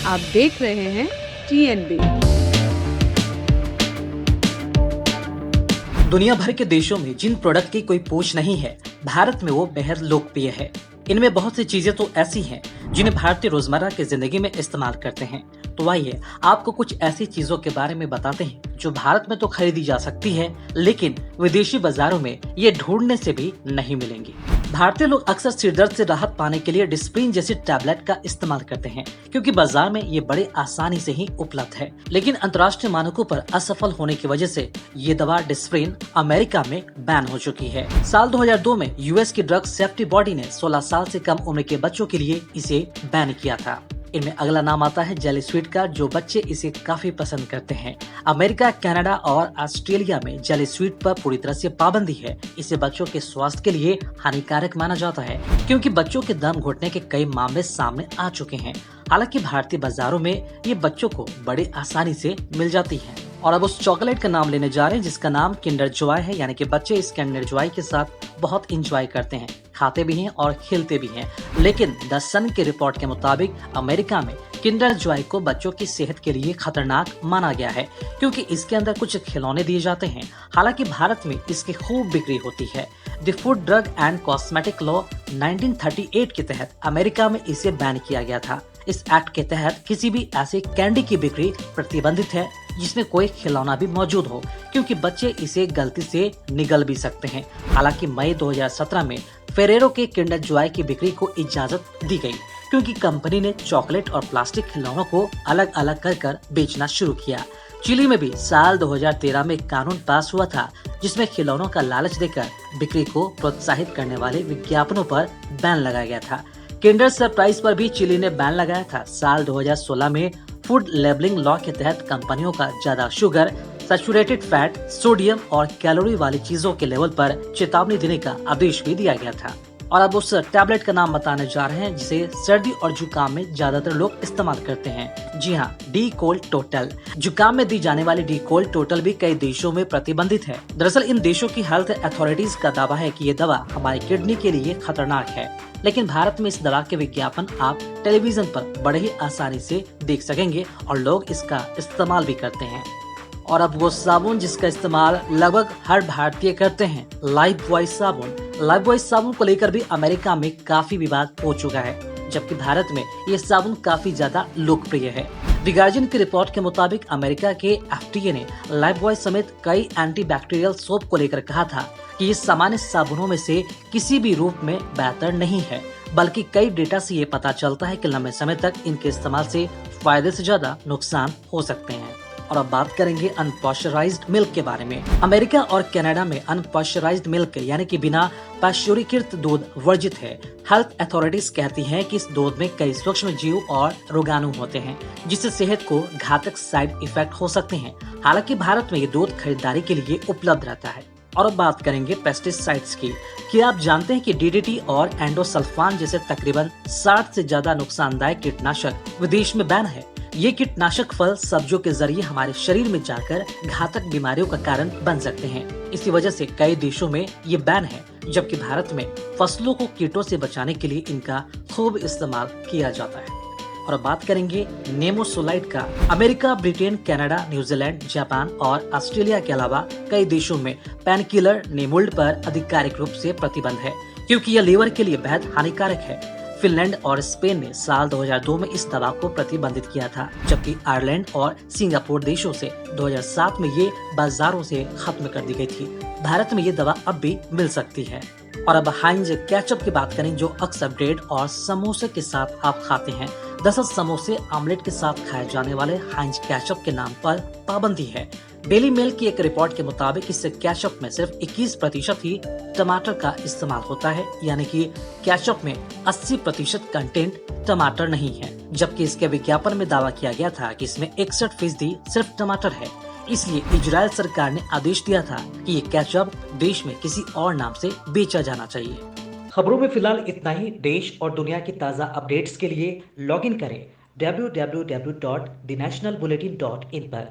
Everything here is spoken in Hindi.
आप देख रहे हैं TNB। दुनिया भर के देशों में जिन प्रोडक्ट की कोई पूछ नहीं है, भारत में वो बेहद लोकप्रिय है। इनमें बहुत सी चीजें तो ऐसी हैं जिन्हें भारतीय रोजमर्रा की जिंदगी में इस्तेमाल करते हैं। तो आइए आपको कुछ ऐसी चीजों के बारे में बताते हैं जो भारत में तो खरीदी जा सकती है, लेकिन विदेशी बाजारों में ये ढूंढने से भी नहीं मिलेंगी। भारतीय लोग अक्सर सिरदर्द से राहत पाने के लिए डिस्प्रिन जैसी टैबलेट का इस्तेमाल करते हैं, क्योंकि बाजार में ये बड़े आसानी से ही उपलब्ध है। लेकिन अंतर्राष्ट्रीय मानकों पर असफल होने की वजह से ये दवा डिस्प्रिन अमेरिका में बैन हो चुकी है। साल 2002 में यूएस की ड्रग सेफ्टी बॉडी ने 16 साल से कम उम्र के बच्चों के लिए इसे बैन किया था। इनमें अगला नाम आता है जेली स्वीट का, जो बच्चे इसे काफी पसंद करते हैं। अमेरिका, कनाडा और ऑस्ट्रेलिया में जेली स्वीट पर पूरी तरह से पाबंदी है। इसे बच्चों के स्वास्थ्य के लिए हानिकारक माना जाता है, क्योंकि बच्चों के दम घुटने के कई मामले सामने आ चुके हैं। हालांकि भारतीय बाजारों में ये बच्चों को बड़ी आसानी से मिल जाती है। और अब उस चॉकलेट का नाम लेने जा रहे हैं जिसका नाम किंडर जॉय है, यानी कि बच्चे इस किंडर जॉय के साथ बहुत इंजॉय करते हैं, खाते भी हैं और खेलते भी हैं। लेकिन द सन की रिपोर्ट के मुताबिक अमेरिका में किंडर जॉय को बच्चों की सेहत के लिए खतरनाक माना गया है, क्योंकि इसके अंदर कुछ खिलौने दिए जाते हैं। हालांकि भारत में इसकी खूब बिक्री होती है। The food drug and cosmetic law 1938 के तहत अमेरिका में इसे बैन किया गया था। इस एक्ट के तहत किसी भी ऐसे कैंडी की बिक्री प्रतिबंधित है जिसमें कोई खिलौना भी मौजूद हो, क्योंकि बच्चे इसे गलती से निगल भी सकते हैं। हालांकि मई 2017 में फेरेरो के किंडर जॉय की बिक्री को इजाजत दी गई, क्योंकि कंपनी ने चॉकलेट और प्लास्टिक खिलौनों को अलग अलग कर बेचना शुरू किया। चिली में भी साल 2013 में कानून पास हुआ था, जिसमें खिलौनों का लालच देकर बिक्री को प्रोत्साहित करने वाले विज्ञापनों पर बैन लगाया गया था। किंडर सरप्राइज पर भी चिली ने बैन लगाया था। साल 2016 में फूड लेबलिंग लॉ के तहत कंपनियों का ज्यादा शुगर, सैचुरेटेड फैट, सोडियम और कैलोरी वाली चीजों के लेवल पर चेतावनी देने का आदेश भी दिया गया था। और अब उस टैबलेट का नाम बताने जा रहे हैं जिसे सर्दी और जुकाम में ज्यादातर लोग इस्तेमाल करते हैं। जी हाँ, डी कोल्ड टोटल। जुकाम में दी जाने वाली डी कोल्ड टोटल भी कई देशों में प्रतिबंधित है। दरअसल इन देशों की हेल्थ अथॉरिटीज का दावा है कि ये दवा हमारी किडनी के लिए खतरनाक है, लेकिन भारत में इस दवा के विज्ञापन आप टेलीविजन पर बड़े ही आसानी से देख सकेंगे और लोग इसका इस्तेमाल भी करते हैं। और अब वो साबुन जिसका इस्तेमाल लगभग हर भारतीय करते हैं, लाइफबॉय साबुन। लाइफबॉय साबुन को लेकर भी अमेरिका में काफी विवाद हो चुका है, जबकि भारत में ये साबुन काफी ज्यादा लोकप्रिय है। द गार्जियन की रिपोर्ट के मुताबिक अमेरिका के FDA ने लाइफबॉय समेत कई एंटीबैक्टीरियल सोप को लेकर कहा था कि ये सामान्य साबुनों में से किसी भी रूप में बेहतर नहीं है, बल्कि कई डेटा से ये पता चलता है कि लंबे समय तक इनके इस्तेमाल से फायदे से ज्यादा नुकसान हो सकते हैं। और अब बात करेंगे अनपॉस्चराइज्ड मिल्क के बारे में। अमेरिका और कनाडा में अनपॉस्चराइज्ड मिल्क यानी कि बिना पाश्चुरीकृत दूध वर्जित है। हेल्थ अथॉरिटीज कहती हैं कि इस दूध में कई सूक्ष्म जीव और रोगाणु होते हैं, जिससे सेहत को घातक साइड इफेक्ट हो सकते हैं। हालांकि भारत में ये दूध खरीदारी के लिए उपलब्ध रहता है। और अब बात करेंगे पेस्टिसाइड्स की। क्या आप जानते हैं कि DDT और एंडोसल्फान जैसे तकरीबन 60 से ज्यादा नुकसानदायक कीटनाशक विदेश में बैन है। ये कीटनाशक फल सब्जियों के जरिए हमारे शरीर में जाकर घातक बीमारियों का कारण बन सकते हैं। इसी वजह से कई देशों में ये बैन है, जबकि भारत में फसलों को कीटों से बचाने के लिए इनका खूब इस्तेमाल किया जाता है। और अब बात करेंगे नेमोसोलाइड का। America, Britain, Canada, New Zealand, Japan और ऑस्ट्रेलिया के अलावा कई देशों में पेनकिलर नेमोल्ड पर आधिकारिक रूप से प्रतिबंध है, क्योंकि यह लीवर के लिए बेहद हानिकारक है। फिनलैंड और स्पेन ने साल 2002 में इस दवा को प्रतिबंधित किया था, जबकि आयरलैंड और सिंगापुर देशों से 2007 में ये बाजारों से खत्म कर दी गई थी। भारत में ये दवा अब भी मिल सकती है। और अब हाइंज केचप की बात करें, जो अक्सर ब्रेड और समोसे के साथ आप खाते हैं। दरअसल समोसे आमलेट के साथ खाए जाने वाले हाइंज केचप के नाम पर पाबंदी है। डेली मेल की एक रिपोर्ट के मुताबिक इस केचप में सिर्फ 21% ही टमाटर का इस्तेमाल होता है, यानी कि केचप में 80% कंटेंट टमाटर नहीं है, जबकि इसके विज्ञापन में दावा किया गया था कि इसमें 61% सिर्फ टमाटर है। इसलिए इजराइल सरकार ने आदेश दिया था कि ये केचप देश में किसी और नाम से बेचा जाना चाहिए। खबरों में फिलहाल इतना ही। देश और दुनिया की ताज़ा अपडेट्स के लिए लॉगिन करें www.thenationalbulletin.in पर।